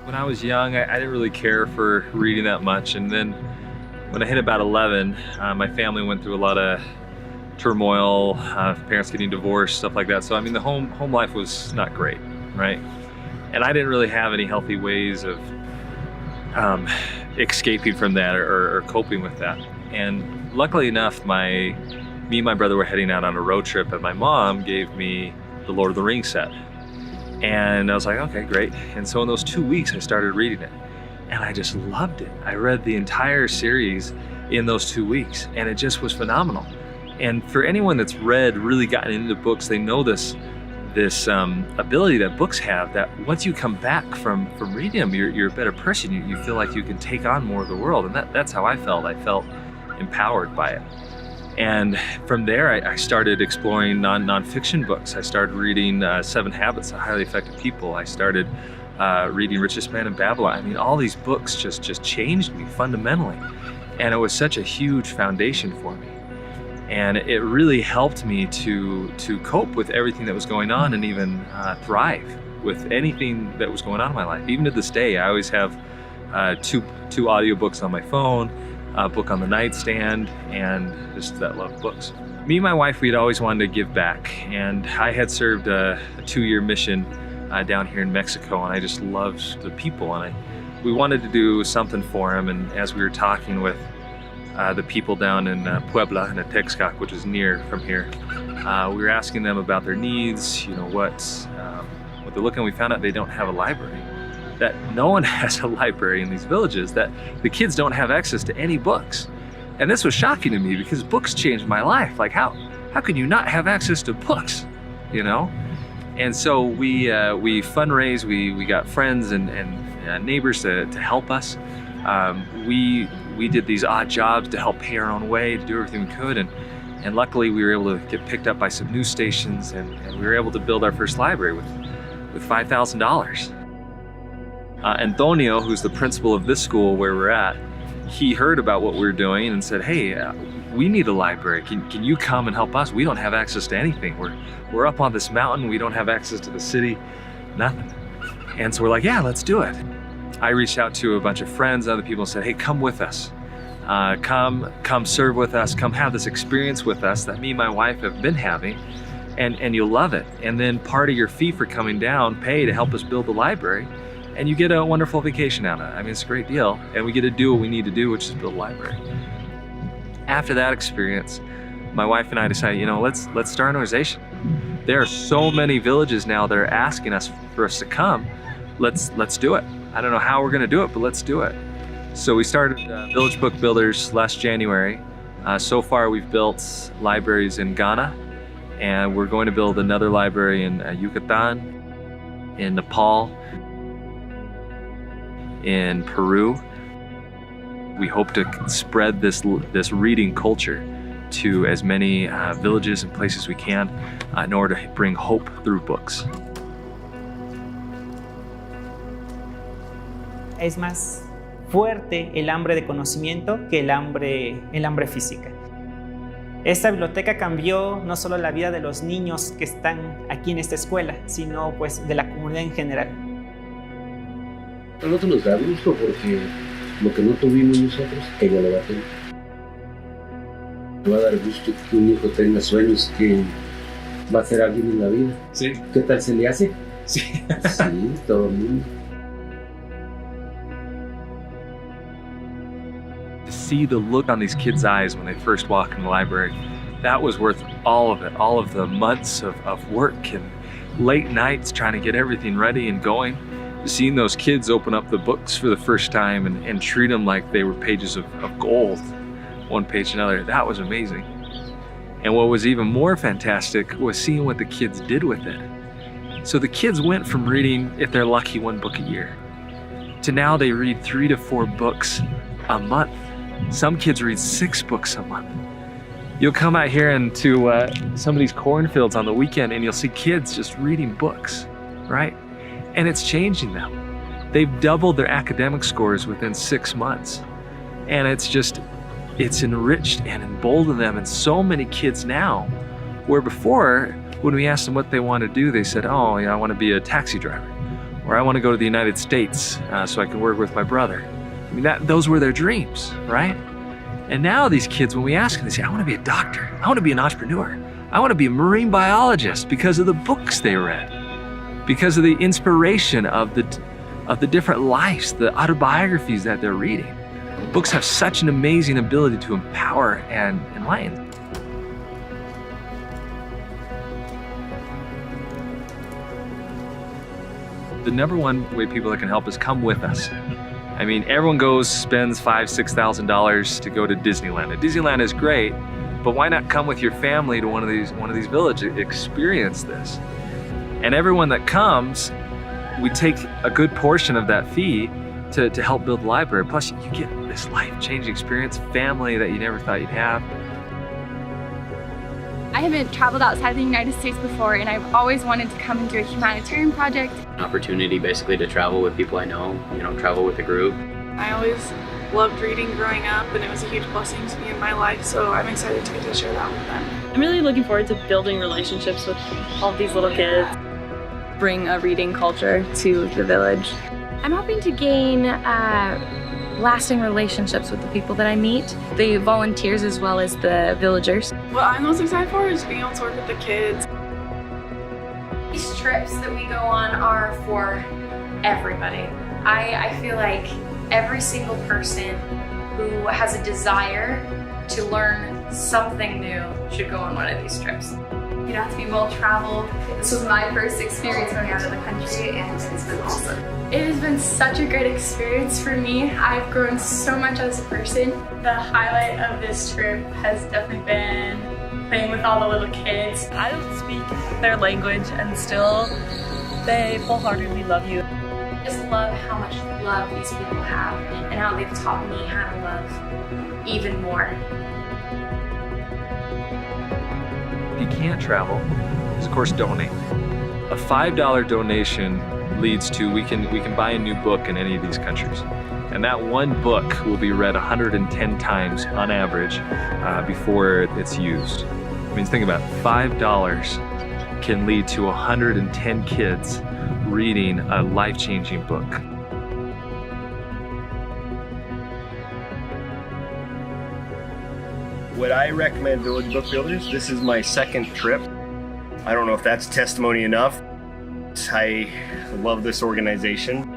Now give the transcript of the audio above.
When I was young, I didn't really care for reading that much. And then when I hit about 11, my family went through a lot of turmoil, parents getting divorced, stuff like that. So I mean, the home life was not great, right? And I didn't really have any healthy ways of escaping from that or coping with that. And luckily enough, me and my brother were heading out on a road trip, and my mom gave me the Lord of the Rings set. And I was like, okay, great. And so in those 2 weeks, I started reading it, and I just loved it. I read the entire series in those 2 weeks, and it just was phenomenal. And for anyone that's really gotten into books, they know this ability that books have, that once you come back from reading them, you're a better person. You feel like you can take on more of the world, and that's how I felt. I felt empowered by it. And from there, I started exploring nonfiction books. I started reading 7 Habits of Highly Effective People. I started reading Richest Man in Babylon. I mean, all these books just changed me fundamentally. And it was such a huge foundation for me. And it really helped me to cope with everything that was going on, and even thrive with anything that was going on in my life. Even to this day, I always have two audiobooks on my phone, a book on the nightstand, and just that love of books. Me and my wife, we'd always wanted to give back, and I had served a 2-year mission down here in Mexico, and I just loved the people, and we wanted to do something for them. And as we were talking with the people down in Puebla and Texcoco, which is near from here, we were asking them about their needs, what they're looking. We found out they don't have a library, that no one has a library in these villages, that the kids don't have access to any books. And this was shocking to me, because books changed my life. Like, how can you not have access to books, And so we fundraised, we got friends and neighbors to help us. We did these odd jobs to help pay our own way, to do everything we could. And luckily we were able to get picked up by some news stations, and we were able to build our first library with $5,000. Antonio, who's the principal of this school where we're at, he heard about what we were doing and said, hey, we need a library. Can you come and help us? We don't have access to anything. We're up on this mountain. We don't have access to the city, nothing. And so we're like, yeah, let's do it. I reached out to a bunch of friends, other people, and said, hey, come with us. Come serve with us. Come have this experience with us that me and my wife have been having, and you'll love it. And then part of your fee for coming down, pay to help us build the library, and you get a wonderful vacation out of it. I mean, it's a great deal, and we get to do what we need to do, which is build a library. After that experience, my wife and I decided, let's start an organization. There are so many villages now that are asking us for us to come. Let's do it. I don't know how we're gonna do it, but let's do it. So we started Village Book Builders last January. So far we've built libraries in Ghana, and we're going to build another library in Yucatan, in Nepal, in Peru. We hope to spread this reading culture to as many villages and places we can in order to bring hope through books. Es más fuerte el hambre de conocimiento que el hambre física. Esta biblioteca cambió no solo la vida de los niños que están aquí en esta escuela, sino pues de la comunidad en general. A nosotros nos da gusto, porque lo que no tuvimos nosotros, ella lo va a tener. Me va a dar gusto que un hijo tenga sueños, que va a ser alguien en la vida. Sí. ¿Qué tal se le hace? Sí. Sí, todo el mundo. To see the look on these kids' eyes when they first walk in the library, that was worth all of it, all of the months of work and late nights trying to get everything ready and going. Seeing those kids open up the books for the first time and treat them like they were pages of gold, one page to another, that was amazing. And what was even more fantastic was seeing what the kids did with it. So the kids went from reading, if they're lucky, 1 book a year, to now they read 3 to 4 books a month. Some kids read 6 books a month. You'll come out here into some of these cornfields on the weekend, and you'll see kids just reading books, right? And it's changing them. They've doubled their academic scores within 6 months. And it's enriched and emboldened them. And so many kids now, where before, when we asked them what they want to do, they said, oh, yeah, I want to be a taxi driver, Or I want to go to the United States so I can work with my brother. I mean, those were their dreams, right? And now these kids, when we ask them, they say, I want to be a doctor. I want to be an entrepreneur. I want to be a marine biologist because of the books they read, because of the inspiration of the different lives, the autobiographies that they're reading. Books have such an amazing ability to empower and enlighten. The number one way people can help is come with us. I mean, everyone spends $5,000, $6,000 to go to Disneyland. And Disneyland is great, but why not come with your family to one of these villages, experience this? And everyone that comes, we take a good portion of that fee to help build the library. Plus, you get this life-changing experience, family that you never thought you'd have. I haven't traveled outside the United States before, and I've always wanted to come and do a humanitarian project. An opportunity basically to travel with people I know, travel with a group. I always loved reading growing up, and it was a huge blessing to me in my life, so I'm excited to get to share that with them. I'm really looking forward to building relationships with all of these little kids. Bring a reading culture to the village. I'm hoping to gain lasting relationships with the people that I meet, the volunteers as well as the villagers. What I'm most excited for is being able to work with the kids. These trips that we go on are for everybody. I feel like every single person who has a desire to learn something new should go on one of these trips. You have to be well-traveled. This was my first experience going out of the country, and it's been awesome. It has been such a great experience for me. I've grown so much as a person. The highlight of this trip has definitely been playing with all the little kids. I don't speak their language and still they wholeheartedly love you. I just love how much love these people have and how they've taught me how to love even more. If you can't travel, is of course donate. A $5 donation leads to we can buy a new book in any of these countries, and that one book will be read 110 times on average before it's used. I mean, think about it. $5 can lead to 110 kids reading a life-changing book. Would I recommend Village Book Builders? This is my second trip. I don't know if that's testimony enough. I love this organization.